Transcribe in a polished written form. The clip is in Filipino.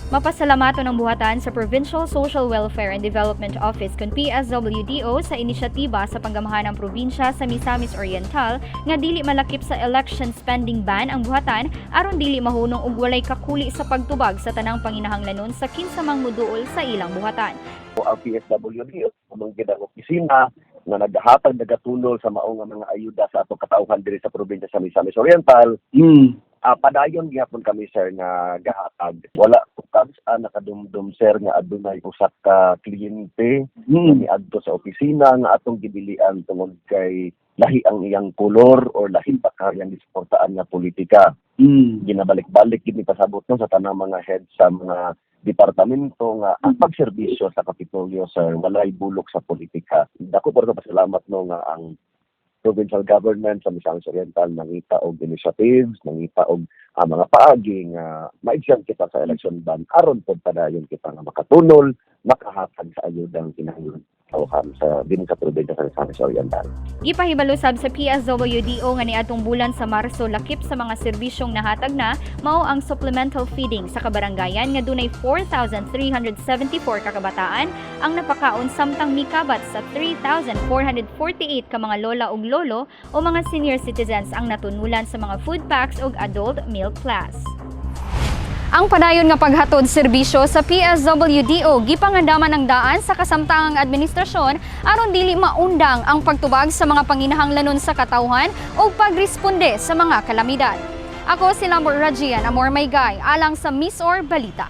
Mapasalamato ng buhatan sa Provincial Social Welfare and Development Office kun PSWDO sa inisyatiba sa panggamahan ng probinsya sa Misamis Oriental nga dili malakip sa election spending ban ang buhatan aron dili mahunong og walay kakuli sa pagtubag sa tanang panginahanglanon sa kinsamang moduol sa ilang buhatan. Ang PSWDO among gidang opisina na naghatag nagatulol sa mao nga mga ayuda sa atong katauhan diri sa probinsya sa Misamis Oriental. Padayon gihapon kami sir nga gahatag. Wala ko nakadumdum sir nga adunay usa ka kliyente ni adto sa opisina nga atong gibilian tungod kay lahi ang iyang kolor or lahi pa kayang disuportaan nga politika. Ginabalik-balik gid ni pasabot no sa tanang mga head sa mga departamento nga ang pagserbisyo sa Kapitolyo sir walay bulok sa politika. Dako po pasalamat no nga ang provincial government sa Misamis Oriental nangita og initiatives, nangita og mga paagi nga maigsyang kita sa election ban aron pod padayon kita nga makatulol, makahatag sa ayudang kinahanglan sa din sa probinsya sa Misamis Oriental. Gipahibalo sab sa PSWDO nga niadtong bulan sa Marso lakip sa mga serbisyong nahatag na mao ang supplemental feeding sa kabarangayan nga dunay 4,374 ka kabataan ang napakaon samtang mikabat sa 3,448 ka mga lola ug lolo o mga senior citizens ang natunulan sa mga food packs ug adult meal class. Ang padayon nga paghatod serbisyo sa PSWDO gipangandaman ng daan sa kasamtangang administrasyon aron dili maundang ang pagtubag sa mga panginahanglanon sa katawhan o pagresponde sa mga kalamidad. Ako si Lambert Rajian Amor Maygay alang sa Miss or Balita.